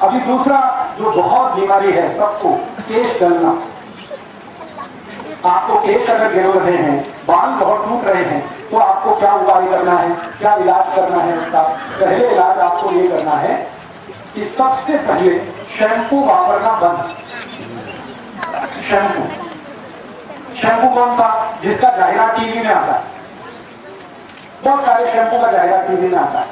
अभी दूसरा जो बहुत बीमारी है सबको, केश गलना। आपको केश अगर गिर रहे हैं, बाल बहुत टूट रहे हैं, तो आपको क्या उपाय करना है, क्या इलाज करना है उसका? पहले इलाज आपको ये करना है कि सबसे पहले शैम्पू वापरना बंद। शैम्पू कौन सा? जिसका जाहिरात टीवी में आता है। बहुत सारे शैम्पू का जाहिरात टीवी में आता है।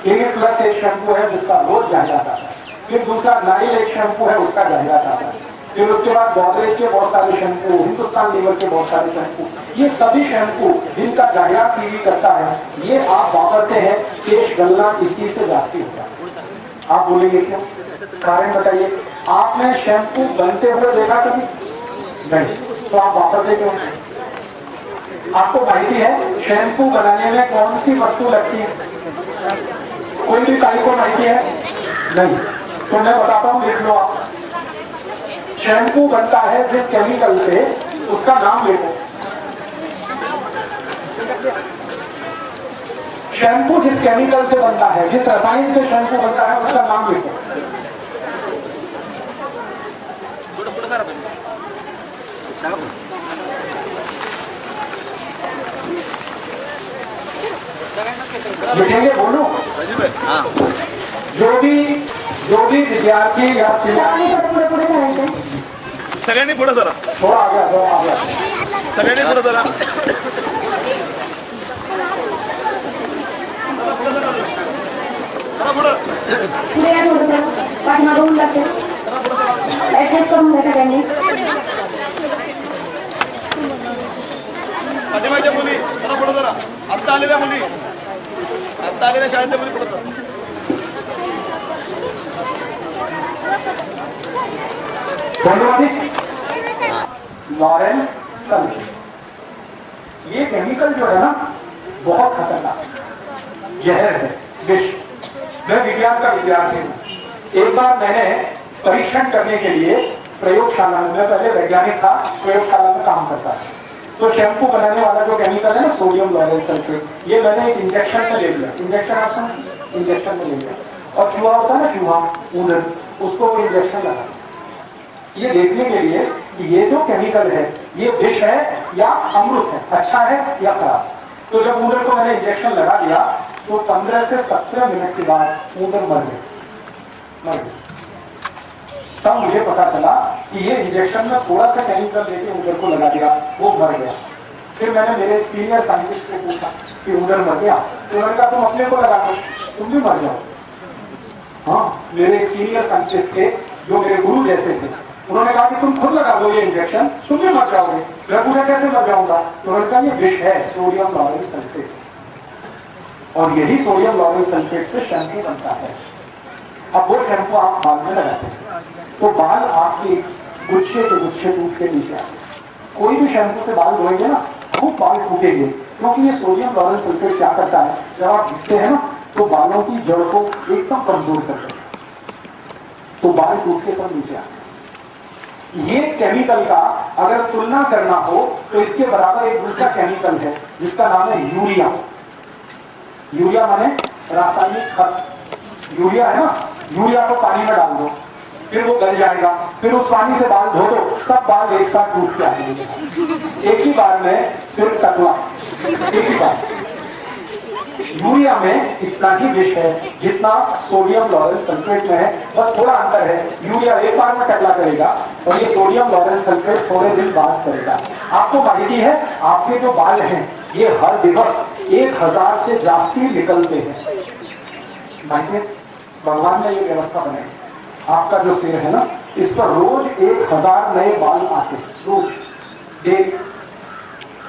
क्लिनिक प्लस एक शैम्पू है जिसका रोज जाहिरात आता है। फिर दूसरा नारियल एक शैम्पू है, उसका जाहिरात आता है। फिर उसके बाद गोदरेज के बहुत सारे शैम्पू, हिंदुस्तान लीवर के बहुत सारे शैम्पू, ये सभी शैम्पू जिनका जाहिरात टीवी करता है, ये आप वापरते हैं, केश गलना इसी से जाती होता है। आप बोलेंगे क्यों? कारण बताइए। आपने शैम्पू बनते हुए देखा कभी? नहीं, तो आप वापरते क्यों? आपको माहिती है शैम्पू बनाने में कौन सी वस्तु लगती है? कोई भी काई को माहिती है? नहीं, तो मैं बताता हूं, लिख लो आप। शैम्पू बनता है जिस केमिकल से, उसका नाम लिखो। शैम्पू जिस केमिकल से बनता है, जिस रसायन से शैम्पू बनता है, उसका नाम लिखो। लिखेंगे? बोलो। जो भी विद्यार्थी या सगळ्यांनी पुढे जरा, थोड़ा आ गया सगळ्यांनी पुढे जरा, पाठीमागून लागते करून घ्या सगळ्यांनी. पाठीमागच्या मुली जरा पुढे जरा, आत्ता आलेल्या मुली, आत्ता आलेल्या शाळेतल्या मुली पुढे जरा. लॉरेल सल्फेट, ये केमिकल जो है ना बहुत खतरनाक जहर है, विष। मैं विज्ञान का विद्यार्थी हूँ। एक बार मैंने परीक्षण करने के लिए प्रयोगशाला में, मैं पहले वैज्ञानिक था, प्रयोगशाला में काम करता था, तो शैम्पू बनाने वाला जो केमिकल है ना, सोडियम लॉरेल सल्फेट, ये मैंने एक इंजेक्शन में ले लिया। इंजेक्शन में ले लिया, और चूहा होता है ना, चूहा ऊन, उसको इंजेक्शन लगा, ये देखने के लिए कि ये जो केमिकल है ये विष है या अमृत है, अच्छा है या खराब। तो जब ऊदर को मैंने इंजेक्शन लगा दिया तो 15 से 17 मिनट के बाद ऊदर मर गए। तब मुझे पता चला कि ये इंजेक्शन में थोड़ा सा केमिकल देके ऊदर को लगा दिया, वो मर गया। फिर मैंने मेरे सीनियर साइंटिस्ट को पूछा कि ऊदर मर गया, तो उन्होंने कहा तुम अपने को लगा दो, तुम भी मर जाओ। हाँ, मेरे सीनियर साइंटिस्ट थे जो मेरे गुरु जैसे थे, उन्होंने कहा कि तुम खुद लगा दो ये इंजेक्शन, तुम भी मर जाओगे। मैं पूछा कैसे मर जाऊंगा? तो उन्होंने कहा ये विष है, सोडियम लॉरेल सल्फेट, और यही सोडियम लॉरेल सल्फेट से शैम्पू बनता है। अब वो शैम्पू आप बाल में लगाते हैं तो बाल आपके गुच्छे के गुच्छे टूट के नीचे आते। कोई भी शैम्पू से बाल धोएंगे ना, खूब बाल टूटेंगे, क्योंकि ये सोडियम लॉरेल सल्फेट क्या करता है, जब आप घिसते हैं ना तो बालों की जड़ को एकदम कमजोर करते हैं, तो बाल टूट के सब नीचे आते। ये केमिकल का अगर तुलना करना हो तो इसके बराबर एक दूसरा केमिकल है जिसका नाम है यूरिया। यूरिया माने रासायनिक खत। यूरिया है ना, यूरिया को पानी में डाल दो, फिर वो गल जाएगा, फिर उस पानी से बाल धो दो, सब बाल एक साथ टूट के आएंगे एक ही बार में, सिर्फ टकला एक ही बार। यूरिया में इतना ही विष है जितना सोडियम लॉरेल सल्फेट में है, बस थोड़ा अंतर है। यूरिया एक बार में टकला करेगा और ये सोडियम लॉरेल सल्फेट थोड़े दिन बाद करेगा। आपको माहिती है आपके जो बाल हैं ये हर दिवस 1000 से जास्ती निकलते हैं। माहिती है, भगवान ने ये व्यवस्था बनाई। आपका जो सिर है ना, इस पर रोज 1000 नए बाल आते हैं, रोज। एक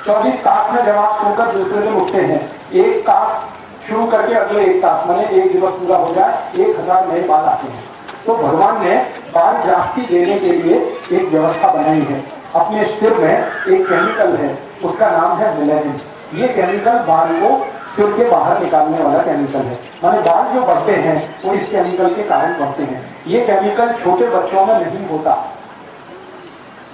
24 तास में जब आप सोकर दूसरे दिन उठते हैं, एक तास शुरू करके अगले एक तास, मैंने एक दिवस पूरा हो जाए, 1000 नए बाल आते हैं। तो भगवान ने बाल जास्ती देने के लिए एक व्यवस्था बनाई है। अपने सिर में एक केमिकल है, उसका नाम है मेलानिन। ये केमिकल बाल को सिर के बाहर निकालने वाला केमिकल है। माने बाल जो बढ़ते हैं वो इस केमिकल के कारण बढ़ते हैं। ये केमिकल छोटे बच्चों में नहीं होता।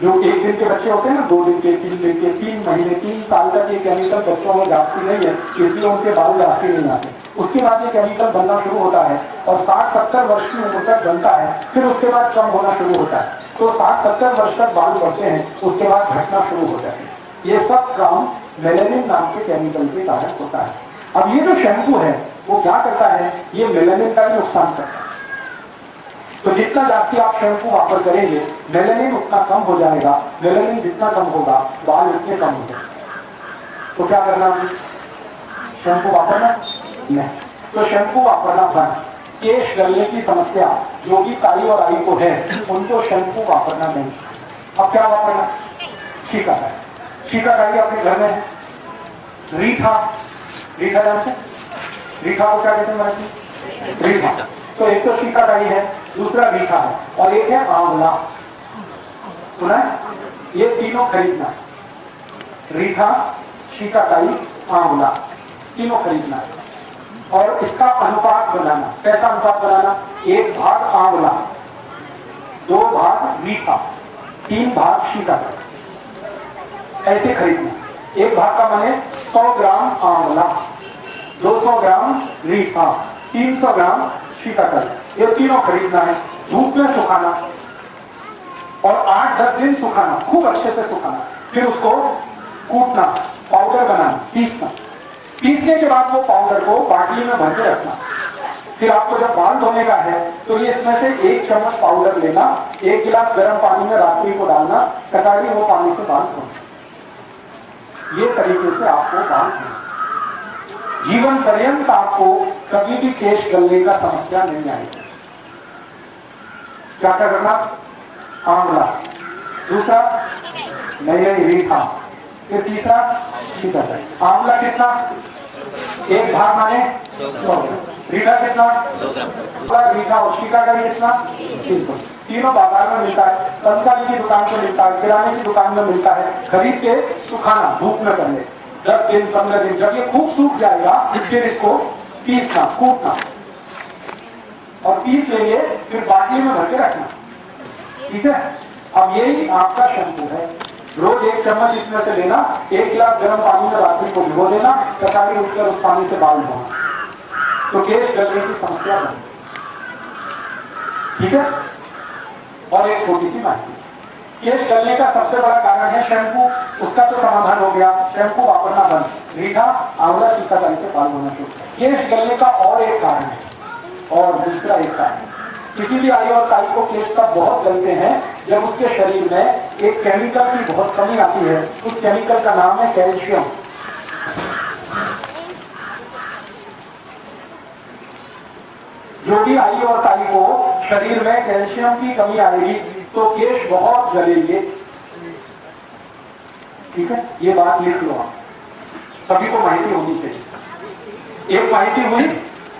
जो 1 दिन के बच्चे होते हैं ना, 2 दिन के, 3 दिन के, 3 महीने, 3 साल तक ये केमिकल बच्चों में जाती नहीं है, इसलिए उनके बाल जाती नहीं आते। उसके बाद ये केमिकल बनना शुरू होता है और 60-70 वर्ष की उम्र तक बनता है, फिर उसके बाद कम होना शुरू होता है। तो 60-70 वर्ष तक बाल बढ़ते हैं, उसके बाद घटना शुरू हो जाती है। ये सब काम मेलानिन नाम के केमिकल के कारण होता है। अब ये जो शैम्पू है वो क्या करता है, ये मेलानिन का भी नुकसान करता है। तो जितना जास्ती आप शैम्पू वापर करेंगे मेलानिन उतना कम हो जाएगा, मेलानिन जितना कम होगा बाल उतने कम हो जाएंगे। तो क्या करना, शैम्पू वापरना नहीं, तो शैम्पू वापरना बंद। केश गलने की समस्या जो कि काई और आई को है उनको शैम्पू वापरना नहीं। अब क्या वापरना, शिकाकाई। शिकाकाई अपने घर में है। रीठा, रीठा जानते, रीठा को क्या कहते हैं, रीठा। तो एक तो शिकाकाई है, दूसरा रीठा है और एक है आंवला। सुना है, ये तीनों खरीदना, रीठा, शिकाकाई, आंवला, तीनों खरीदना है। और इसका अनुपात बनाना, कैसा अनुपात बनाना, 1 भाग आंवला, 2 भाग रीठा, 3 भाग शिकाकाई, ऐसे खरीदना। 1 भाग का माने 100 ग्राम आंवला, 200 ग्राम रीठा, 300 ग्राम शिकाकाई, ये तीनों खरीदना है। धूप में सुखाना और 8-10 दिन सुखाना, खूब अच्छे से सुखाना, फिर उसको कूटना, पाउडर बनाना, पीसना। पीसने के बाद वो पाउडर को बाटली में भर के रखना। फिर आपको जब बाल धोने का है तो ये इसमें से 1 चम्मच पाउडर लेना, 1 गिलास गर्म पानी में रात्रि को डालना, सकाली वो पानी से बाल धोना। ये तरीके से आपको बाल धोना, जीवन पर्यंत आपको कभी भी केश गलने का समस्या नहीं आएगी। क्या क्या करना, आंवला, दूसरा नहीं रीठा, फिर तीसरा शिकाकाई। आंवला कितना, 1 भाग माने 100, रीठा कितना, रीठा और शिकाकाई कितना, 300। तीनों बाजार में मिलता है, कंसारी की दुकान पर मिलता है, किराने की दुकान में मिलता है। खरीद के सुखाना, धूप में करने 10 दिन 15 दिन, जब ये खूब सूख जाएगा फिर इसको पीसना, कूटना और पीस लेंगे, फिर बाटली में भर के रखना। ठीक है, अब यही आपका शैम्पू है। रोज 1 चम्मच इसमें से लेना, 1 गिलास गर्म पानी में रात्रि को भिगो देना, सकाली उठकर उस पानी से बाल धोना, तो केश गलने की समस्या बनी। ठीक है, और एक छोटी सी बात, केश गलने का सबसे बड़ा कारण है शैम्पू, उसका तो समाधान हो गया, शैम्पू वापरना बंद, रीठा, आंवला, शिकाकाई से बाल धोना शुरू। केश गलने का और एक कारण है, और दूसरा एक कारण, किसी भी आई और काई को केश का बहुत गलते हैं जब उसके शरीर में एक केमिकल की बहुत कमी आती है। उस केमिकल का नाम है कैल्शियम। जो भी आई और काई को शरीर में कैल्शियम की कमी आएगी तो केश बहुत गलेंगे। ठीक है, ये बात लिख लो आप, सभी को माहिती होनी चाहिए। एक माहिती हुई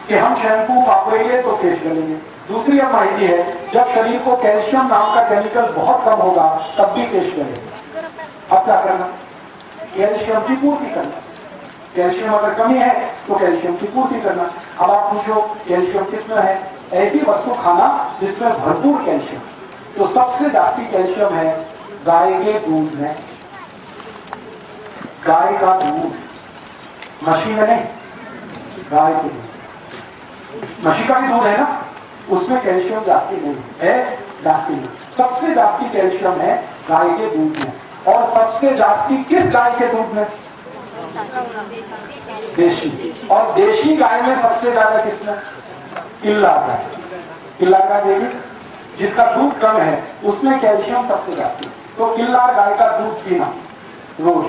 कि हम शैम्पू वापरेंगे तो केश गलेंगे। दूसरी अब माहिती है, जब शरीर को कैल्शियम नाम का केमिकल बहुत कम होगा तब भी केश गलेगा। अब क्या करना, कैल्शियम की पूर्ति करना। कैल्शियम अगर कमी है तो कैल्शियम की पूर्ति करना। अब आप पूछो कैल्शियम किसमें है, ऐसी वस्तु खाना जिसमें भरपूर कैल्शियम। तो सबसे जास्ती कैल्शियम है गाय के दूध में। गाय का दूध, मछली में नहीं, गाय के दूध। मछली का भी दूध है ना, उसमें कैल्शियम जास्ती नहीं है, जास्ती नहीं। सबसे जास्ती कैल्शियम है गाय के दूध में। और सबसे जास्ती किस गाय के दूध में, देशी। और देशी गाय में सबसे ज्यादा किसमें, किल्ला गाय। किल्ला गाय देगी जिसका दूध कम है उसमें कैल्शियम सबसे जास्ती। तो किल्ला गाय का दूध पीना रोज,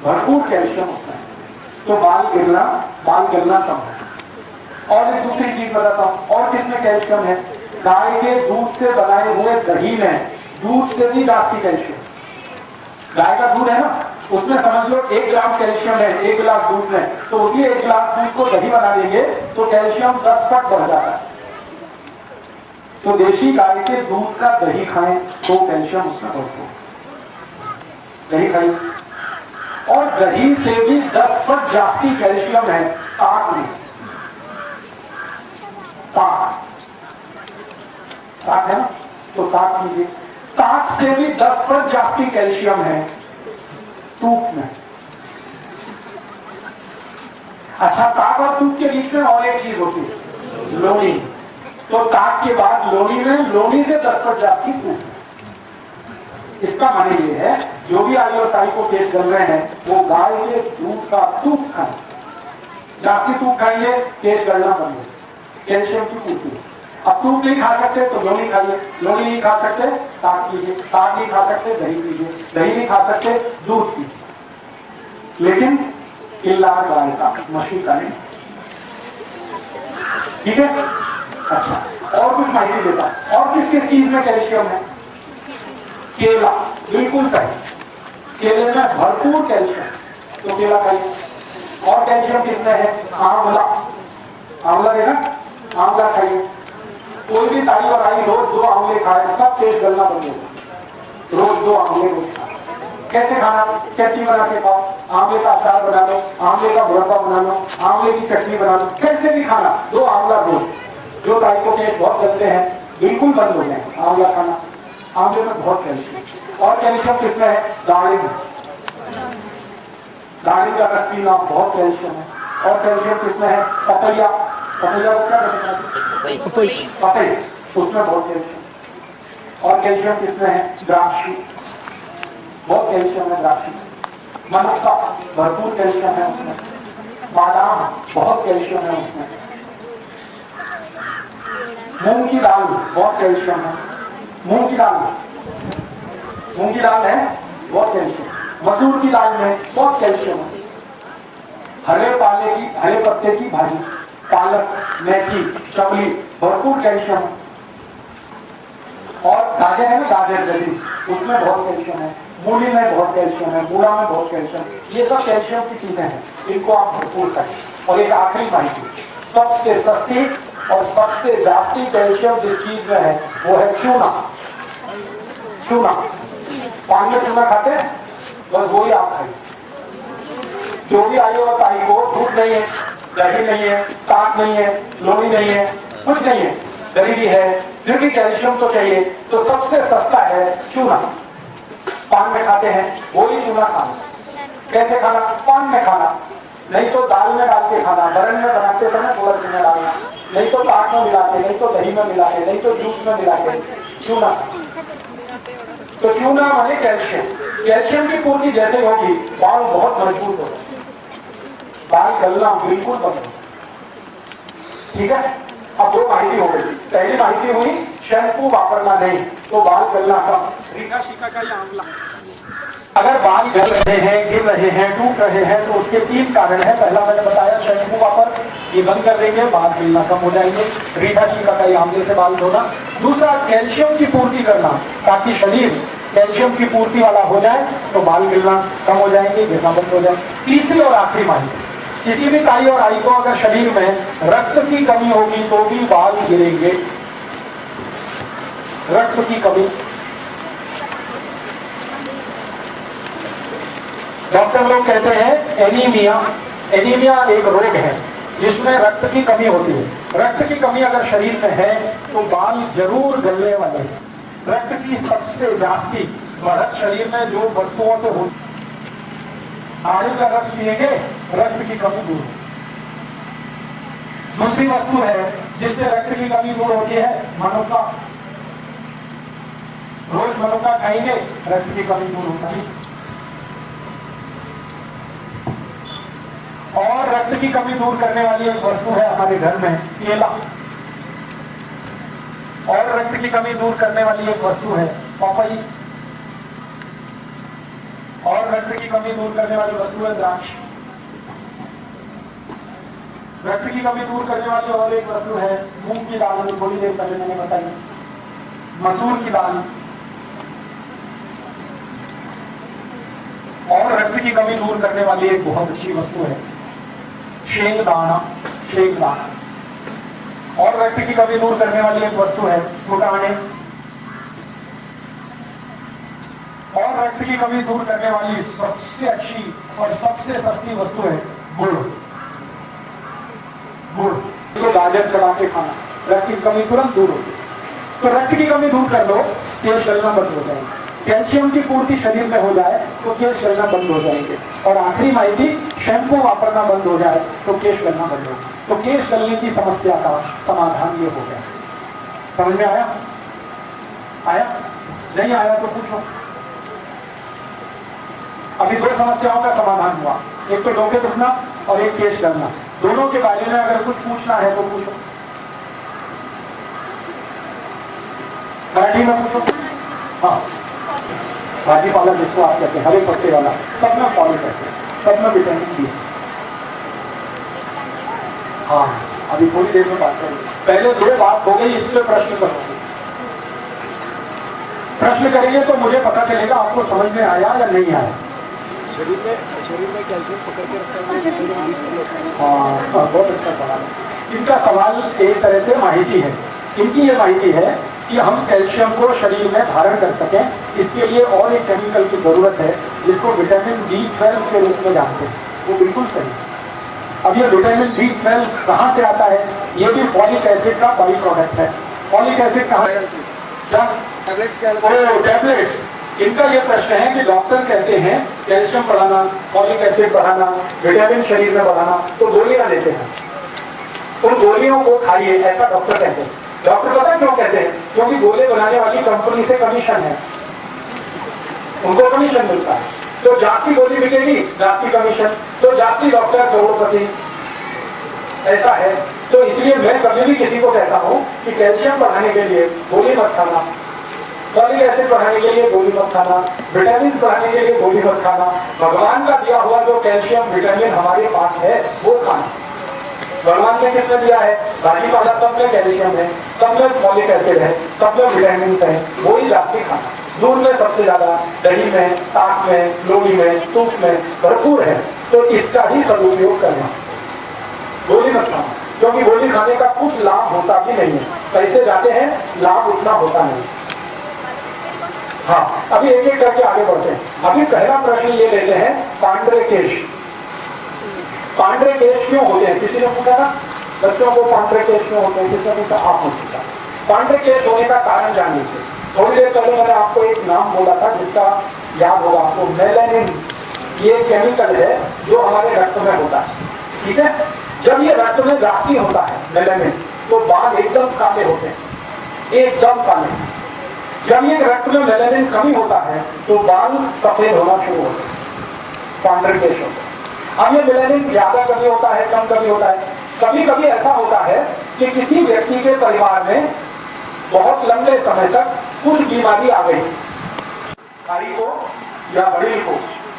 भरपूर कैल्शियम उसमें है, तो बाल गिरना कम है। और एक दूसरी चीज बताता हूं, और किसमें कैल्शियम है, गाय के दूध से बनाए हुए दही में दूध से भी जास्ती कैल्शियम। गाय का दूध है ना, उसमें समझ लो 1 ग्राम कैल्शियम है 1 गिलास दूध में, तो उसी 1 गिलास दूध को दही बना देंगे तो कैल्शियम 10 पट बढ़ जाता है। तो देशी गाय के दूध का दही खाएं तो कैल्शियम उसमें बढ़ता है। दही खाइए। और दही से भी 10 पट जास्ती कैल्शियम है ताक में। ताक है ना, तो ताक लीजिए। ताक से भी 10 पट जास्ती कैल्शियम है तूप में। अच्छा, ताक ताक और तूक के बीच में और एक चीज होती है, लोनी। तो ताक के बाद लोनी में, लोनी से 10% जास्ती तूक। इसका माने ये है जो भी आई और ताई को पेश कर रहे हैं वो गाय के दूध का तूक खाएं। जास्ती तूक खाइए, पेश करना बंद, कैल्शियम की पूर्ति। अब तूक नहीं खा सकते तो लोनी खाइए, लोनी नहीं खा सकते ताक पीजिए, ताक नहीं खा सकते दही पीजिए, दही नहीं खा सकते दूध पीजिए, लेकिन इल्ला गाय का, मछली का नहीं। ठीक है? अच्छा, और कुछ माहिती देता हूं। और किस किस चीज में कैल्शियम है? केला, बिल्कुल सही, केले में भरपूर कैल्शियम, तो केला खाइए। और कैल्शियम किसमें है? आंवला, आंवला है ना, आंवला खाइए। कोई भी ताई और आई रोज 2 आंवले खाए, इसका पेट गलना बंद होगा। रोज 2 आंवले रोज खाए। कैसे खाना? चटनी बना के खाओ, आंवले का अचार बना लो, आंवले का मुरब्बा बना लो, आंवले की चटनी बना लो, कैसे भी खाना, 2 आंवला रोज। जो ताई को पेट बहुत गलते हैं बिल्कुल बंद हो जाए आंवला खाना। आंवले में बहुत कैल्शियम। और कैल्शियम किसमें है? दाढ़ी, दाढ़ी का रस पीना, बहुत कैल्शियम है। और कैल्शियम किसमें है? पपैया, पपैया को क्या कहते हैं? पपई, उसमें बहुत कैल्शियम। और कैल्शियम किसमें है? द्राक्षी, बहुत कैल्शियम है द्राक्षी। मनुक्का, भरपूर कैल्शियम है उसमें। बादाम, बहुत कैल्शियम है उसमें। मूंग की दाल, बहुत कैल्शियम है। मूंग की दाल, मूंग की दाल है, बहुत कैल्शियम। मसूर की दाल में बहुत कैल्शियम है। हरे पाले की, हरे पत्ते की भाजी, पालक, मेथी, चवली, भरपूर कैल्शियम है। और गाजर है ना, गाजर जली, उसमें बहुत कैल्शियम है। मूली में बहुत कैल्शियम है, मूला में बहुत कैल्शियम। ये सब कैल्शियम की चीजें हैं, इनको आप भरपूर करें। और एक आखिरी माहिती, सबसे सस्ती और सबसे जास्ती कैल्शियम जिस चीज में है वो है चूना। चूना, पान में चूना खाते हैं, बस वही आप खाइए। जो भी आई और ताई को दूध नहीं है, दही नहीं है, ताक नहीं है, लोनी नहीं है, कुछ नहीं है, गरीबी है, फिर भी कैल्शियम तो चाहिए, तो सबसे सस्ता है चूना। पान में खाते हैं वही चूना खाना। कैसे खाना? पान में खाना, नहीं तो दाल में डाल के खाना, बरन में बनाते समय थोड़ा चूना डालना, नहीं तो ताक में मिला के, नहीं तो दही में मिला के, नहीं तो जूस में मिला के, चूना। तो चूना माने कैल्शियम। कैल्शियम की पूर्ति जैसे होगी बाल बहुत मजबूत होगा, बाल गलना बिल्कुल बंद। ठीक है? अब 2 माहिती हो गई। पहली माहिती हुई शैम्पू वापरना नहीं, तो बाल गलना कम। रीठा शीका का ये आंवला, अगर बाल गल रहे हैं, गिर रहे हैं, टूट रहे हैं, तो उसके 3 कारण है। पहला मैंने बताया शैम्पू वापर, ये बंद कर देंगे, बाल गिरना कम हो जाएंगे। रीठा शीका का ये आंवले से बाल धोना। दूसरा, कैल्शियम की पूर्ति करना, ताकि शरीर कैल्शियम की पूर्ति वाला हो जाए, तो बाल गिरना कम हो जाएंगे, गिरना बंद हो जाए। तीसरी और आखिरी माहिती, किसी भी ताई और आई को अगर शरीर में रक्त की कमी होगी तो भी बाल गिरेंगे। रक्त की कमी, डॉक्टर लोग कहते हैं एनीमिया। एनीमिया एक रोग है जिसमें रक्त की कमी होती है। रक्त की कमी अगर शरीर में है तो बाल जरूर गलने वाले हैं। रक्त की सबसे जास्ती बढ़त शरीर में जो वस्तुओं से होती, नारियल का रस पिएंगे, रक्त की कमी दूर। दूसरी वस्तु है जिससे रक्त की कमी दूर होती है, मनुक्का। रोज मनुक्का खाएंगे, रक्त की कमी दूर होती है। और रक्त की कमी दूर करने वाली एक वस्तु है हमारे घर में, केला। और रक्त की कमी दूर करने वाली एक वस्तु है पपई। और रक्त की कमी दूर करने वाली वस्तु है द्राक्ष। रक्त की कमी दूर करने वाली और एक वस्तु है मूंग की दाल, थोड़ी देर पहले मैंने बताई। मसूर की दाल। और रक्त की कमी दूर करने वाली एक बहुत अच्छी वस्तु है शेंगदाना। शेंगदाना। और रक्त की कमी दूर करने वाली एक वस्तु है फुटाने। और रक्त की कमी दूर करने वाली सबसे अच्छी और सबसे सस्ती वस्तु है गुड़। गुड़ तो गाजर चढ़ा के खाना, रक्त की कमी तुरंत दूर होती है। तो रक्त की कमी दूर कर लो, तेल जलना बंद हो जाएगा। कैल्शियम की पूर्ति शरीर में हो जाए तो केश गलना बंद हो जाएंगे। और आखिरी माहिती, शैम्पू वापरना बंद हो जाए तो केश गलना बंद हो। तो केश गलने की समस्या का समाधान ये हो गया। समझ में आया? आया? नहीं आया तो पूछो। अभी दो समस्याओं का समाधान हुआ, एक तो डोके दुखना और एक केश गलना। दोनों के बारे में अगर कुछ पूछना है तो पूछो, मराठी में पूछो। हाँ, भाजी पाला जिसको आप कहते हैं, हरे पत्ते वाला, सब में फॉलिक एसिड, सब में विटामिन डी। हाँ, अभी थोड़ी देर में बात करेंगे। पहले दो बात हो गई, इस पर प्रश्न करोगे। प्रश्न करेंगे तो मुझे पता चलेगा आपको समझ में आया या नहीं आया। शरीर में कैल्शियम पकड़ के रखता है। हाँ, बहुत अच्छा सवाल है। इनका सवाल एक तरह से माहिती है। इनकी ये माहिती है कि हम कैल्शियम को शरीर में धारण कर सकें, इसके लिए और एक केमिकल की जरूरत है जिसको विटामिन B12 के रूप में जानते हैं। वो बिल्कुल सही। अब ये विटामिन B12 कहाँ से आता है? ये भी फॉलिक एसिड का बाई प्रोडक्ट है। फॉलिक एसिड कहाँ? टैबलेट्स। इनका ये प्रश्न है कि डॉक्टर कहते हैं कैल्शियम बढ़ाना, फॉलिक एसिड बढ़ाना, विटामिन शरीर में बढ़ाना, तो गोलियां देते हैं। उन गोलियों को खाइए, ऐसा डॉक्टर कहते हैं। डॉक्टर पता है क्यों कहते हैं? क्योंकि गोले बनाने वाली कंपनी से कमीशन है, उनको कमीशन मिलता है। तो जाती गोली बिकेगी, जाती कमीशन, तो जाती डॉक्टर करोड़पति, ऐसा है। तो इसलिए मैं कभी भी किसी को कहता हूँ कि कैल्शियम बढ़ाने के लिए गोली मत खाना, फॉलिक एसिड बढ़ाने के लिए गोली मत खाना, विटामिन बढ़ाने के लिए गोली मत खाना। भगवान का दिया हुआ जो कैल्शियम विटामिन हमारे पास है वो खाना। भगवान ने किसने दिया है? भाजी पाला सब में कैल्शियम है, सब में फॉलिक एसिड है, सब में विटामिन है, वो ही जाती खाना। दूध में सबसे ज्यादा, दही में, ताक में, लोही में, दूध में भरपूर है। तो इसका ही सदुपयोग करना, गोली मत खाना। क्योंकि गोली खाने का कुछ लाभ होता भी नहीं है, पैसे जाते हैं, लाभ उतना होता नहीं। हाँ, अभी एक एक करके आगे बढ़ते हैं। अभी पहला प्रश्न ये लेते हैं, पांडरे केश। पांडरे केश क्यों होते हैं? किसी ने पूछा ना बच्चों को पांडरे केश क्यों होते हैं? किसने पूछा? आप पूछा। पांडरे केश होने का कारण जान लीजिए। थोड़ी देर पहले मैंने आपको एक नाम बोला था जिसका याद होगा आपको, मेलानिन। ये केमिकल है जो हमारे रक्त में होता है, ठीक है? जब ये रक्त में जास्ती होता है मेलानिन, तो बाल एकदम काले होते हैं, एकदम काले। जब ये रक्त में मेलानिन कमी होता है तो बाल सफेद होना शुरू होते हैं, पांडरे केश होते हैं। अब ये मेलानिन ज्यादा कमी होता है, कम कमी होता है। कभी कभी ऐसा होता है कि किसी व्यक्ति के परिवार में बहुत लंबे समय तक कुछ बीमारी आ गई, भाई को या बड़ी को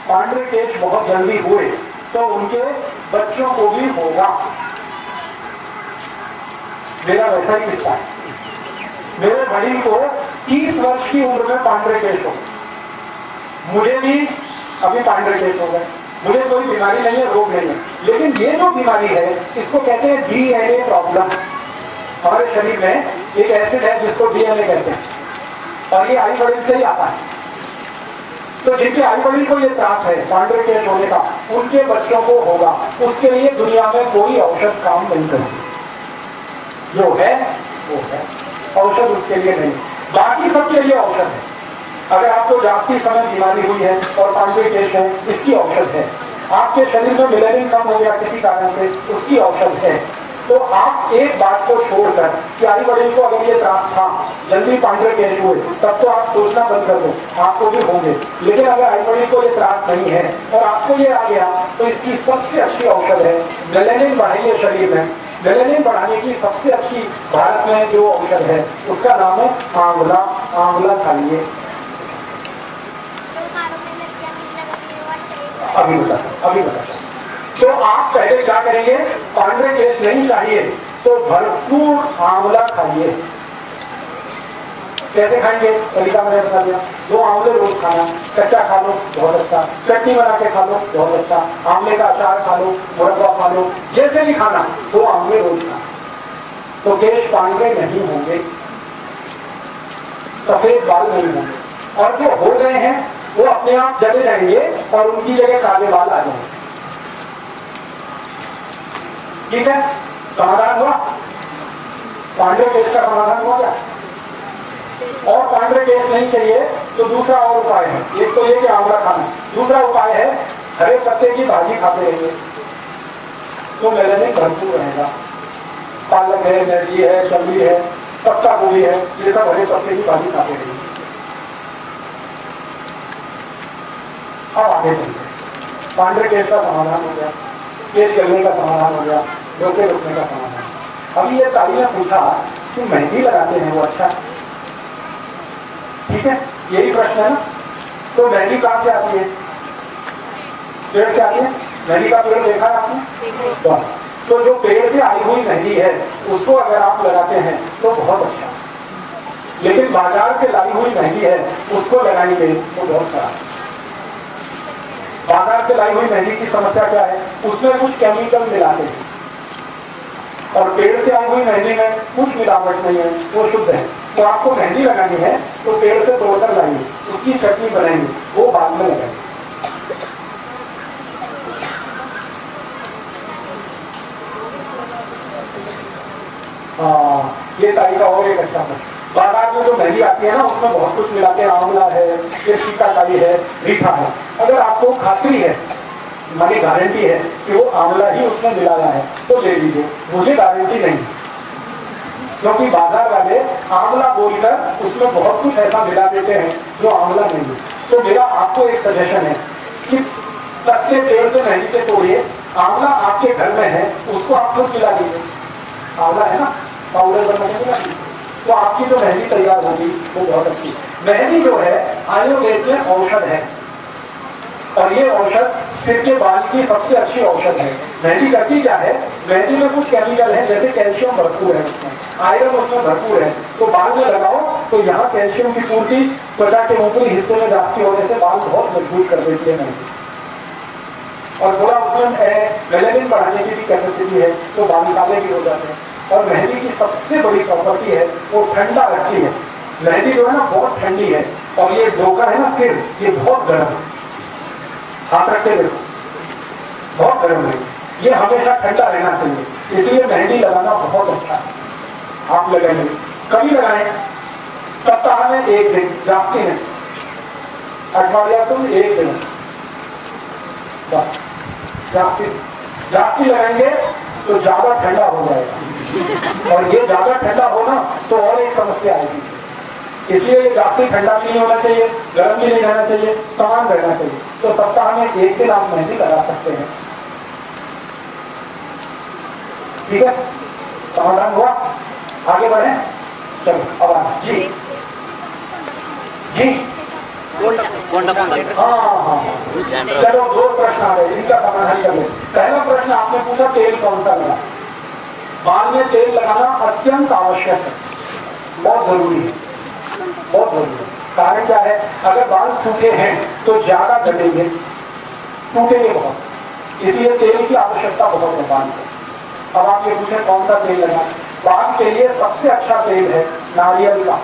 पांडरे केश बहुत जल्दी हुए तो उनके बच्चों को भी होगा। मेरा वैसा ही किस्सा है। मेरे बड़ी को 30 वर्ष की उम्र में पांडरे केश हो, मुझे भी अभी पांडरे केश हो गए। मुझे कोई बीमारी नहीं है, रोग नहीं है, लेकिन ये जो बीमारी है इसको कहते हैं DNA प्रॉब्लम। हमारे शरीर में एक एसिड है जिसको DNA कहते हैं और ये आई बड़ी से ही आता है। तो जिनके आई बड़ी को ये त्रास है पांडरे केश होने का, उनके बच्चों को होगा। उसके लिए दुनिया में कोई औषध काम नहीं करती, जो है वो है, औषध उसके लिए नहीं। बाकी सबके लिए औषध है। अगर आपको जाती समय बीमारी हुई है और पांडरे केश है, इसकी औषध है। आपके शरीर में मेलानिन कम हो गया किसी कारण से, उसकी औषध है। तो आप एक बात को छोड़कर कि आई बड़ी को अगर ये त्रास था, जल्दी पांडरे केश हुए, तब तो आप सोचना बंद कर दो, आपको भी होंगे। लेकिन अगर आई बड़ी को ये त्रास नहीं है और आपको ये आ गया, तो इसकी सबसे अच्छी औषध है मेलानिन बढ़ाइए शरीर में। मेलानिन बढ़ाने की सबसे अच्छी भारत में जो औषध है उसका नाम है आंवला। आंवला खाइए। अभी बताता। तो आप पहले क्या करेंगे? पांडरे केश नहीं चाहिए तो भरपूर आंवला खाइए। कैसे खाएंगे? तरीका मैंने बता दिया। 2 आंवले रोज खाना, कच्चा खा लो बहुत अच्छा, चटनी बना के खा लो बहुत अच्छा, आंवले का अचार खा लो, मुरब्बा खा लो, जैसे भी खाना 2 आंवले रोज खाना, तो केश पांडरे नहीं होंगे, सफेद बाल नहीं होंगे। और जो हो गए हैं वो अपने आप चले जाएंगे और उनकी जगह काले बाल आ जाएंगे। ठीक है, समाधान हुआ? पांडरे केश का समाधान हुआ क्या? और पांडरे केश नहीं चाहिए तो दूसरा और उपाय है, एक तो ये कि आंवला खाना, दूसरा उपाय है हरे पत्ते की भाजी खाते रहिए तो मेलेनिन भरपूर रहेगा। पालक है, मेथी है, चल्ली है, पत्ता गोभी है, ये सब हरे पत्ते की भाजी खाते रहिए। अब आगे चलते हैं। पांडे केस का समाधान हो गया, केस जलने का समाधान हो गया, डोके रुकने का समाधान। अभी ये ताई ने पूछा कि मेहंदी लगाते हैं वो अच्छा, ठीक है, यही प्रश्न है ना। तो मेहंदी कहाँ से आती है? पेड़ से आती है। मेहंदी का पेड़ देखा है आपने? बस, तो जो पेड़ से आई हुई मेहंदी है उसको अगर आप लगाते हैं तो बहुत अच्छा, लेकिन बाजार से लाई हुई मेहंदी है उसको लगाएंगे तो बहुत खराब। बाजार से लाई हुई मेहंदी की समस्या क्या है? उसमें कुछ केमिकल मिलाते हैं, और पेड़ से आई हुई मेहंदी में कुछ मिलावट नहीं है, वो शुद्ध है। तो आपको मेहंदी लगानी है तो पेड़ से तोड़कर लाइए, उसकी चटनी बनाएंगे, वो बाद में लगाएंगे। ये ताई का और एक अच्छा है। बाजार में जो मेहंदी आती है ना उसमें बहुत कुछ मिलाते हैं, आंवला है, फिर शीकाकाई है, रीठा है। अगर आपको खातरी है, हमारी गारंटी है कि वो आंवला ही उसमें मिलाया है तो ले लीजिए, मुझे गारंटी नहीं, क्योंकि बाजार वाले आंवला बोलकर उसमें बहुत कुछ ऐसा मिला देते हैं जो आंवला नहीं है। तो मेरा आपको एक सजेशन है कि पत्ते पेड़ से मेहंदी के तोड़िए, आंवला आपके घर में है उसको आप खुद मिला लीजिए, आंवला है ना, पाउडर बनाने मिला लीजिए, तो आपकी जो मेहंदी तैयार होगी वो बहुत अच्छी। मेहंदी जो है आयुर्वेद में औषध है, और ये औषध सिर के बाल की सबसे अच्छी औषध है। मेहंदी करती क्या है? मेहंदी में कुछ केमिकल है, जैसे कैल्शियम भरपूर है उसमें, आयरन उसमें भरपूर है, तो बाल में लगाओ तो यहाँ कैल्शियम की पूर्ति त्वचा के ऊपरी हिस्से में जाती होने से बाल बहुत मजबूत कर देती है मेहंदी, और थोड़ा उसमें मेलेनिन बढ़ाने की भी कैपेसिटी है, तो बाल काले भी हो जाते हैं। और मेहंदी की सबसे बड़ी प्रॉपर्टी है वो ठंडा रखती है। मेहंदी जो है ना बहुत ठंडी है, और ये डोका है ना सिर, ये बहुत गर्म है, हाथ रखते देखो बहुत गर्म है, ये हमेशा ठंडा रहना चाहिए, इसलिए मेहंदी लगाना बहुत अच्छा है। आप लगाएंगे, कभी लगाएं, सप्ताह में एक दिन, जास्ती नहीं, अठवाडिया तुम एक दिन बस, जास्ती लगाएंगे तो ज्यादा ठंडा हो जाएगा, और ये ज्यादा ठंडा होना तो और एक समस्या आएगी, इसलिए ये जास्ती ठंडा भी नहीं होना चाहिए, गर्म भी नहीं रहना चाहिए, समान रहना चाहिए। तो सप्ताह में एक दिन आप मेहंदी लगा सकते हैं, ठीक है, समाधान हुआ। आगे बढ़े, चलो अब आगे जी जी हाँ, चलो दो प्रश्न आ रहे, इनका समाधान कर ले। पहला प्रश्न आपने पूछा तेल कौन सा लगा? बाल में तेल लगाना अत्यंत आवश्यक है, बहुत जरूरी है, बहुत जरूरी है। कारण क्या है? अगर बाल सूखे हैं तो ज्यादा घटेंगे, टूटेंगे बहुत, इसलिए तेल की आवश्यकता बहुत है बाल को। अब आप ये पूछे कौन सा तेल लगा? बाल के लिए सबसे अच्छा तेल है नारियल का,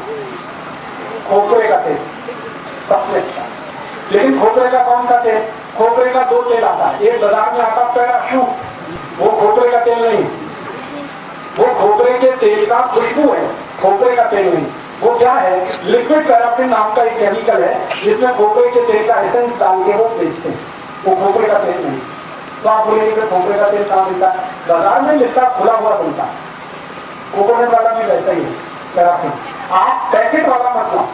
खोपरे का तेल सबसे अच्छा। लेकिन खोपरे का कौन सा तेल? खोपरे का दो तेल आता है, एक बाजार में आता पैराशूट, वो खोपरे का तेल नहीं, वो खोपरे के तेल का खुशबू है, खोपरे का तेल नहीं। वो क्या है? लिक्विड पैराफिन नाम का एक केमिकल है जिसमें खोपरे के तेल का एसेंस डाल के वो बेचते हैं, वो खोपरे का तेल नहीं। तो आप बोलेंगे खोपरे का तेल कहाँ मिलता है? बाजार में मिलता, खुला हुआ मिलता है। कोकोनट वाला भी वैसा ही है पैराफिन। आप पैकेट वाला मत लाओ,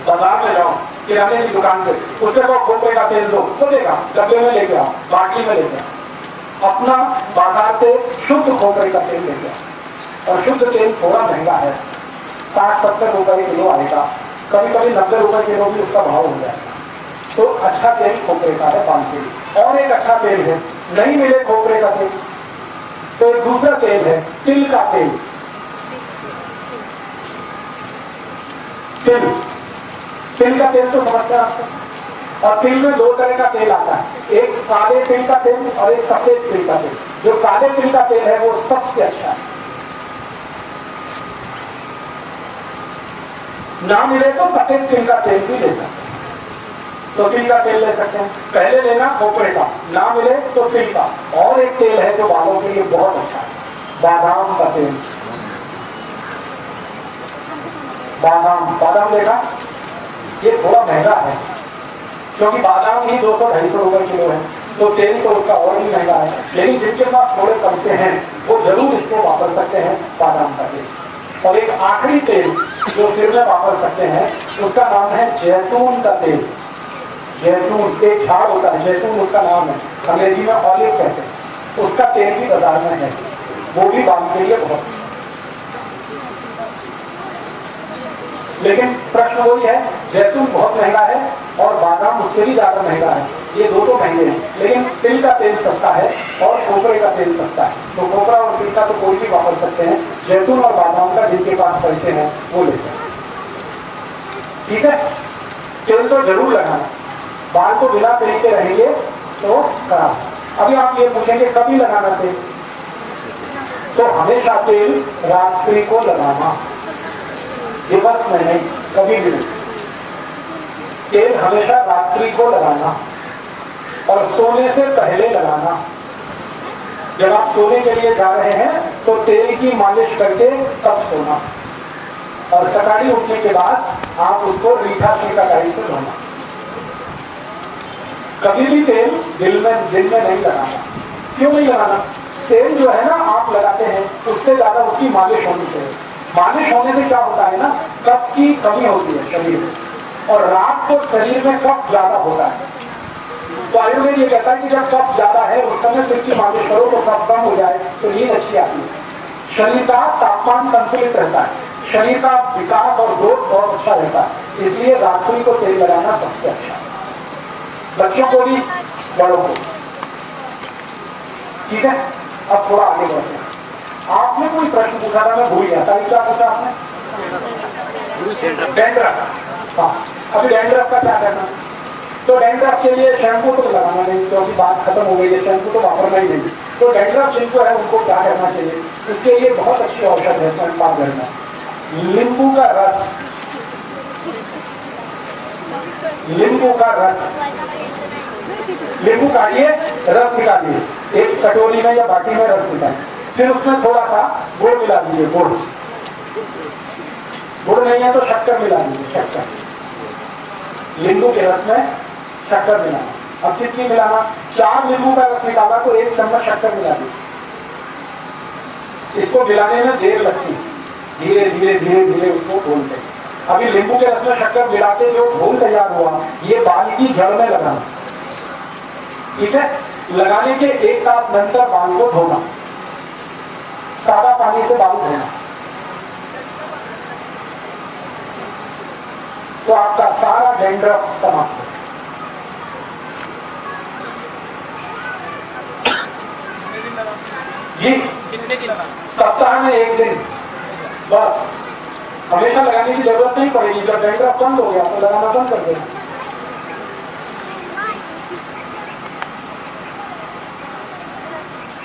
बाजार में जाओ किराने की दुकान से, उससे कहो खोपरे का तेल दो, तो देगा, डब्बे में लेके आओ, बाटली में लेके आओ। अपना बाजार से शुद्ध खोपरे का तेल लेके आओ, और शुद्ध तेल थोड़ा महंगा है, 60-70 रुपए किलो आएगा, कभी कभी 90 रुपए किलो भी उसका भाव हो जाएगा। तो अच्छा तेल खोपरे का है बाल के लिए। और एक अच्छा तेल है, नहीं मिले खोपरे का तेल तो एक दूसरा तेल है तिल का तेल। तिल का तेल तो समझते हैं आपको। और तिल में दो तरह का तेल आता है, एक काले तिल का तेल और एक सफेद तिल का तेल। जो काले तिल का तेल है वो सबसे अच्छा है, ना मिले तो सफेद तिल का तेल भी ले सकते हैं। तो तिल का तेल ले सकते हैं, पहले लेना खोपरे का, ना मिले तो तिल का। और एक तेल है जो बालों के लिए बहुत अच्छा है, बादाम का तेल। बादाम देखा, ये थोड़ा महंगा है, क्योंकि बादाम ही 200-250 रुपए किलो है, तो तेल तो उसका और भी महंगा है। लेकिन जिनके पास थोड़े पैसे हैं वो जरूर इसको वापर सकते हैं, बादाम का तेल। और एक आखिरी तेल जो सिर में वापर सकते हैं उसका नाम है जैतून का तेल। जैतून एक झाड़ होता है, जैतून उसका नाम है, अंग्रेजी में ऑलिव कहते हैं। उसका तेल भी बाजार में है, वो भी बाल के लिए बहुत। लेकिन प्रश्न वही है, जैतून बहुत महंगा है और बादाम उससे भी ज्यादा महंगा है। ये दो तो महंगे हैं, लेकिन तिल का तेल सस्ता है और कोपरे का तेल सस्ता है। तो कोपरा और तिल का तो कोई भी वापर सकते हैं, जैतून और बादाम का जिनके पास पैसे हैं वो ले सकते हैं। ठीक है, तेल तो जरूर लगाना, बाल को बिना तेल के रहेंगे तो खराब। अभी आप ये पूछेंगे कभी लगाना तेल, तो हमेशा तेल रात्रि को लगाना, दिवस में नहीं, कभी भी नहीं। तेल हमेशा रात्रि को लगाना और सोने से पहले लगाना। जब आप सोने के लिए जा रहे हैं तो तेल की मालिश करके तब सोना, और सकाळी उठने के बाद आप उसको रीठा शिकाकारी से धोना। कभी भी तेल दिन में नहीं लगाना। क्यों नहीं लगाना? तेल जो है ना आप लगाते हैं उससे ज्यादा उसकी मालिश होनी चाहिए। मालिश होने से क्या होता है ना, कफ की कमी होती है शरीर में, और रात को शरीर में कफ ज्यादा होता है। तो आयुर्वेद ये कहता है कि जब कफ ज्यादा है उस समय सिर की मालिश करो तो कफ कम हो जाए तो नींद अच्छी आती है। शरीर का तापमान संतुलित रहता है, शरीर का विकास और ग्रोथ बहुत अच्छा रहता है। इसलिए रात्रि को तेल लगाना सबसे अच्छा है, बच्चों को भी, बड़ों को। ठीक है, अब थोड़ा आगे बढ़ते हैं। आपने कोई प्रश्न पूछा था, मैं भूल गया था, क्या पूछा आपने? डैंड्रफ। हाँ, अभी डैंड्रफ का क्या करना? तो डैंड्रफ के लिए शैम्पू तो लगाना नहीं, क्योंकि बात खत्म हो गई है, शैम्पू तो वापरना ही नहीं। तो डैंड्रफ जिनको है उनको क्या करना चाहिए? इसके लिए बहुत अच्छी औषध है पाक घर में, नींबू का रस। नींबू का रस, नींबू काटिए, रस निकालिए, एक कटोरी में या बाटी में रस निकालिए, फिर उसमें थोड़ा सा गुड़ मिला दीजिए। गुड़ नहीं है तो शक्कर मिला दीजिए, शक्कर। नींबू के रस में शक्कर मिलाना। अब कितनी मिलाना? 4 नींबू का रस निकाला तो 1 चम्मच शक्कर मिला दी। इसको मिलाने में देर लगती है, धीरे धीरे धीरे धीरे उसको घोलते। अभी नींबू के रस में शक्कर मिलाते जो घोल तैयार हुआ, ये बाल की जड़ में लगाना। ठीक है, लगाने के 1 तास नंतर बाल को धोना, सादा पानी से बाल धोना, तो आपका सारा डैंड्रफ समाप्त हो। जी, कितने दिन? सप्ताह में 1 दिन बस। हमेशा लगाने की जरूरत नहीं पड़ेगी। जब डैंड्रफ बंद हो गया तो लगाना बंद कर देना।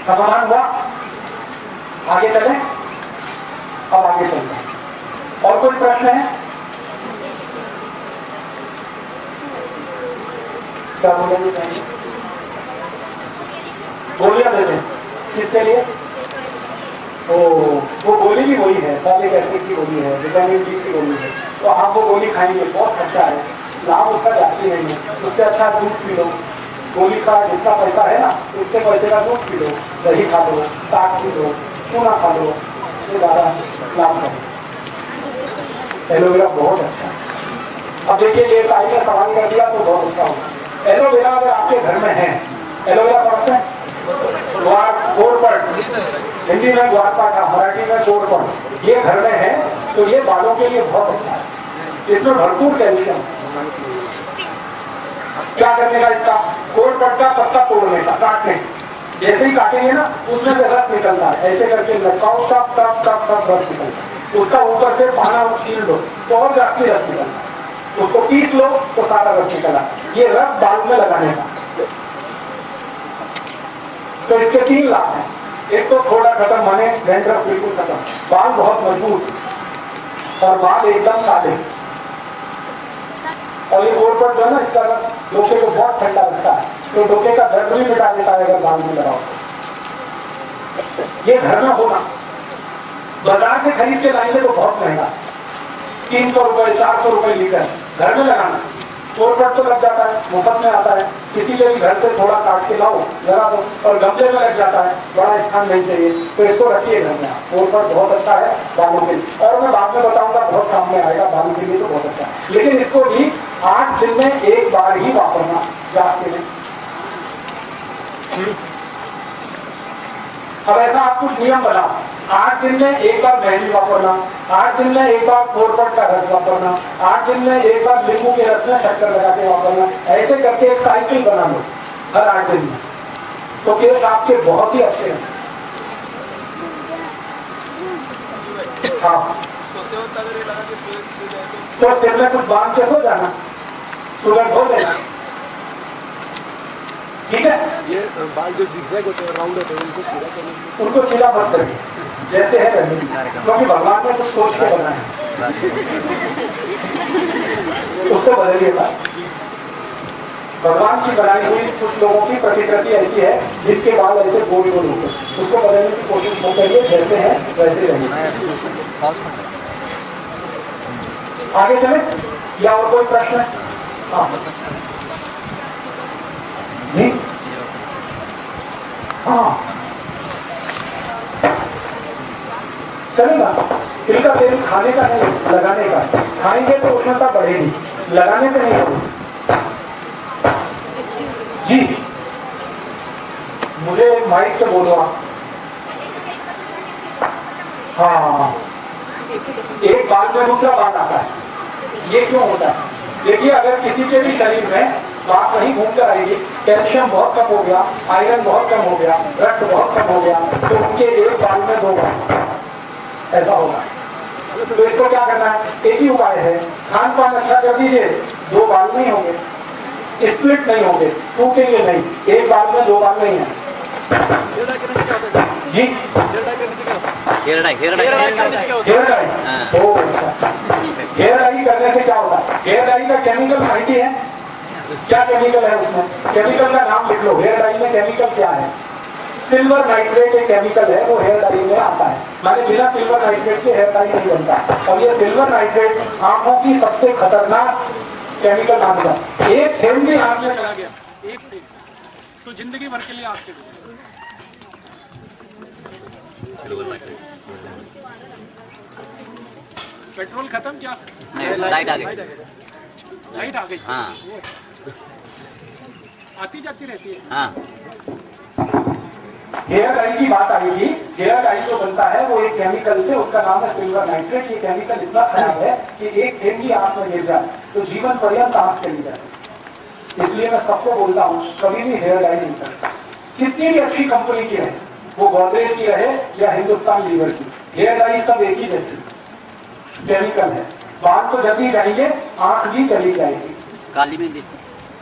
समाधान हुआ? आगे चले? अब आगे चलते हैं। और कोई प्रश्न है? क्या बोलेंगे? गोलियां देते हैं किसके लिए? वो गोली भी वही है, फॉलिक एसिड की गोली है, विटामिन डी की गोली है। तो आप वो गोली खाएंगे, बहुत अच्छा है, लाभ उसका जाती नहीं है। उससे अच्छा दूध पी लो। गोली का जितना पैसा है ना, उतने पैसे का दूध पी लो, दही खा लो, साग पी लो, चूना खा लो, ये ज्यादा लाभ है। एलोवेरा बहुत अच्छा है। अब देखिए, ये टाइम में सवाल कर दिया तो बहुत अच्छा होगा। एलोवेरा अगर आपके घर में है, एलोवेरा पढ़ते हैं हिंदी में ग्वारपाठा, मराठी में कोरपट, ये घर में है तो ये बालों के लिए बहुत अच्छा है। इसमें भरपूर कैल्शियम। क्या करने का इसका? कोरपट का पत्ता तोड़ने का, काटने। जैसे ही काटेंगे ना उसमें से रस निकलता है, ऐसे करके लटकाओ, तब तब तब तब रस निकलता है। उसका ऊपर से पाना छील दो तो और जास्ती रस निकलता है। उसको पीस लो तो सारा रस निकला। ये रस बाल में लगाने का। तो इसके 3 लाभ हैं। एक तो थोड़ा खत्म, माने डैंड्रफ बिल्कुल खत्म, बाल बहुत मजबूत और बाल एकदम काले। और ये कोरपट जो है ना, इसका रस डोके को बहुत ठंडा रखता है, तो डोके का दर्द भी मिटा देता है अगर बाल में लगाओ। ये घर में होना। बाजार से खरीद के लाएंगे तो बहुत महंगा, 300 रुपए 400 रुपए लीटर। घर में लगाना, कोरपट तो लग जाता है, मुफ्त में आता है, किसी के भी घर से थोड़ा काट के लाओ लगा दो, और गमले में लग जाता है, बड़ा स्थान नहीं चाहिए, तो इसको रखिए घर में। कोरपट बहुत अच्छा है बालों के लिए, और मैं बाद में बताऊंगा, बहुत सामने आएगा, बालों के लिए तो बहुत अच्छा है। लेकिन इसको भी 8 दिन में एक बार ही वापरना जाके में। अब ऐसा आप कुछ नियम बनाओ, 8 दिन में एक बार मेहंदी वापरना, 8 दिन में एक बार कोरपट का रस वापरना, 8 दिन में एक बार नींबू के रस में शक्कर लगा के वापरना, ऐसे करके एक साइकिल बना लो हर 8 दिन में, तो केस आपके बहुत ही अच्छे हैं। हाँ, तो सिर में कुछ बांध के सो जाना, सूरज धो लेना, ठीक है। ये बाल जो जिगजैग होते हैं, राउंड होते हैं, उनको सीधा मत करिए, जैसे है रहने दीजिए, क्योंकि भगवान ने कुछ सोच के बनाया उसको बदलिएगा। भगवान की बनाई हुई कुछ लोगों की प्रतिकृति ऐसी है जिनके बाल ऐसे गोल गोल होते, उसको बदलने की कोशिश मत करिए, जैसे है वैसे रहिए। आगे चले या और कोई प्रश्न है? हाँ नहीं, हाँ चलेगा। तिल का तेल खाने का नहीं, लगाने का। खाएंगे तो उष्णता बढ़ेगी, लगाने का नहीं होगी। जी मुझे माइक से बोलो आप। हाँ, एक बाल में दूसरा बाल आता है, ये क्यों होता है? देखिए, अगर किसी के भी शरीर में बात नहीं घूम कर आएगी, कैल्शियम बहुत कम हो गया, आयरन बहुत कम हो गया, रक्त बहुत कम हो गया, तो उनके एक बाल में 2 बाल ऐसा होगा। तो इसको क्या करना है? एक ही उपाय है, खान पान अच्छा कर दीजिए, 2 बाल नहीं होंगे, स्प्लिट नहीं होंगे, टूटेंगे नहीं, एक बाल में 2 बाल नहीं है। जी हेयर डाई करने से क्या होता है? हेयर डाई का केमिकल माइटी है, क्या केमिकल है उसमें? केमिकल का नाम लिख लो। हेयर डाई में केमिकल क्या है? सिल्वर नाइट्रेट एक केमिकल है, वो हेयर डाई में आता है। माने बिना सिल्वर नाइट्रेट के हेयर डाई नहीं बनता। और ये सिल्वर नाइट्रेट आंखों की सबसे खतरनाक केमिकल मानता है। एक थेम भी आंख में चला गया, एक थेम तो जिंदगी भर के लिए आपके पेट्रोल खत्म क्या? लाइट आ गई। लाइट आ गई। हाँ, आती जाती रहती है। हाँ। हेयर डाई की बात आएगी। हेयर डाई जो बनता है वो एक केमिकल से, उसका नाम है सिल्वर नाइट्रेट। ये केमिकल इतना खराब है कि एक थेम की आंख में गिर जाए तो जीवन पर्यंत आंख चली जाए। इसलिए मैं सबको बोलता हूँ, कभी भी हेयर डाई नहीं करता। कितनी भी अच्छी कंपनी की है, वो गोदरेज की रहे या हिंदुस्तान लीवर की, हेयर डाई सब एक ही जैसी केमिकल है। बाल तो जल्दी जाएंगे, आंख भी चली जाएगी। काली मेहंदी,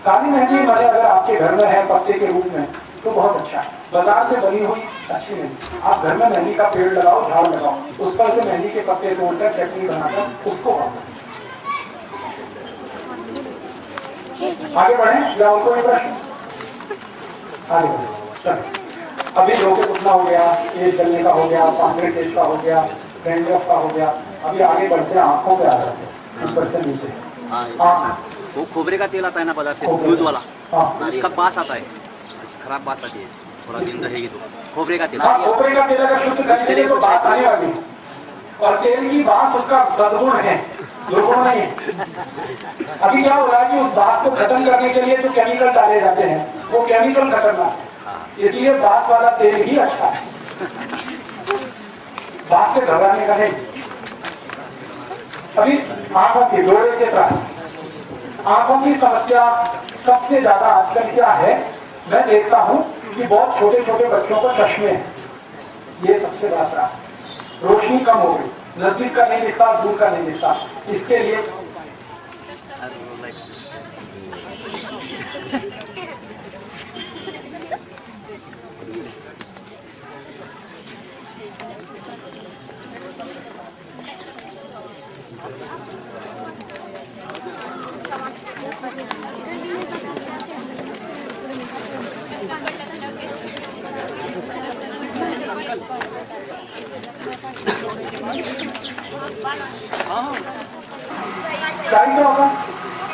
काली मेहंदी हमारे अगर आपके घर में है पत्ते के रूप में तो बहुत अच्छा है। बाजार से बनी हुई अच्छी नहीं। आप घर में मेहंदी का पेड़ लगाओ, झाड़ लगाओ, उस पर से मेहंदी के पत्ते तोड़कर चटनी बनाकर उसको खाओ। आगे बढ़े या और कोई प्रश्न? आगे बढ़े। चलो, अभी रोके उठना हो गया, तेज जलने का हो गया, पांडे तेज का हो गया, डेंड्रफ का हो गया। अभी आगे बढ़ते हैं, आंखों पे आ जाते हैं, ऊपर से नीचे। हाँ, वो खोबरे का तेल आता है ना बाजार से, लूज वाला, हाँ, उसका पास आता है, खराब पास आती है, थोड़ा दिन रहेगी तो खोबरे का तेल। हाँ, खोपरे का तेल अगर शुद्ध करने के लिए तो बात आने वाली, और तेल की बात उसका सद्गुण है, दुर्गुण नहीं है। अभी क्या हो रहा है कि उस बात को खत्म करने के लिए जो केमिकल डाले जाते हैं वो केमिकल खतरनाक है, इसलिए बात वाला तेल ही अच्छा है। बात से घबराने का नहीं। अभी आंखों की डोरे के त्रास, आंखों की समस्या सबसे ज्यादा आजकल क्या है? मैं देखता हूं कि बहुत छोटे छोटे बच्चों को चश्मे हैं, ये सबसे बड़ा त्रास। रोशनी कम हो गई, नजदीक का नहीं दिखता, दूर का नहीं दिखता। इसके लिए क्या होगा?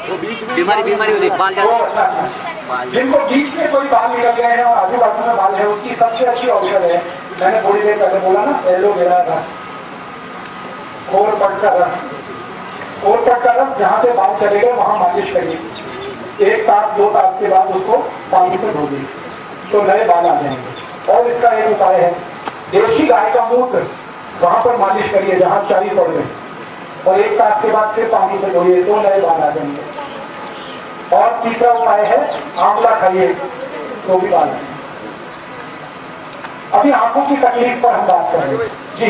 वो बीच में बीमारी होती है, बाल वो जाते हैं। अच्छा जिनको बीच में कोई बाल निकल गए हैं और आजू बाजू में बाल है, उसकी सबसे अच्छी औषध है, मैंने थोड़ी देर पहले बोला ना, एलोवेरा रस, कोरपट का रस। कोरपट का रस जहाँ से बाल चले गए वहां मालिश करिए, 1 तास 2 तास के बाद उसको पानी से धो दीजिए तो नए बाल आ जाएंगे। और इसका एक उपाय है, देशी गाय का मूत्र वहां पर मालिश करिए जहां चारी पड़ गई, और 1 तास के बाद फिर पानी से धोइए तो नए बाल आ जाएंगे। और तीसरा उपाय है, आंवला खाइए तो भी बाल आएंगे। अभी आंखों की तकलीफ पर हम बात कर रहे हैं जी।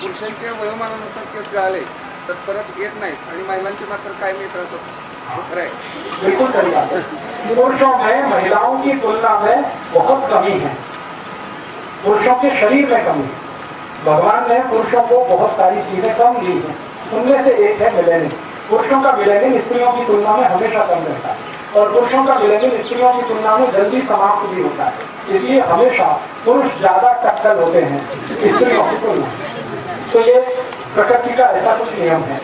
पुरुषांच्या वयोमानानुसार केस गळाले तर परत येत नाहीत आणि महिलांचे मात्र कायम येत राहतात, खरं आहे? बिल्कुल सही बात है। पुरुषों में महिलाओं की तुलना में बहुत कमी है, पुरुषों के शरीर में कमी है। भगवान ने पुरुषों को बहुत सारी चीजें कम दी हैं, उनमें से एक है मिलेनियम। पुरुषों का मिलेनियम स्त्रियों की तुलना में हमेशा कम रहता है, और पुरुषों का मिलेनियम स्त्रियों की तुलना में जल्दी समाप्त भी होता है। इसलिए हमेशा पुरुष ज्यादा टक्कल होते हैं स्त्रियों की तुलना में। तो ये प्रकृति का ऐसा कुछ नियम है।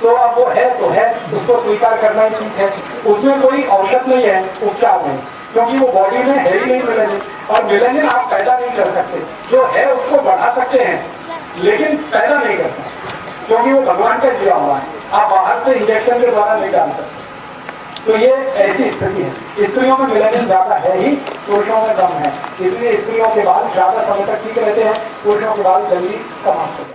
तो अब वो है तो है, उसको स्वीकार करना ही ठीक है। उसमें कोई औषध नहीं है, उपचार नहीं, क्योंकि वो बॉडी में है ही नहीं मिलेनियम, और मिलेनियम आप पैदा नहीं कर सकते। जो है उसको बढ़ा सकते हैं लेकिन पैदा नहीं कर सकते, क्योंकि वो भगवान का दिया हुआ है, आप बाहर से इंजेक्शन के द्वारा नहीं डाल सकते। तो ये ऐसी स्थिति है। स्त्रियों में मिलेनियम ज्यादा है ही, पुरुषों में कम है, इसलिए स्त्रियों के बाल ज्यादा समय तक ठीक रहते हैं, पुरुषों के बाल जल्दी समाप्त होते हैं।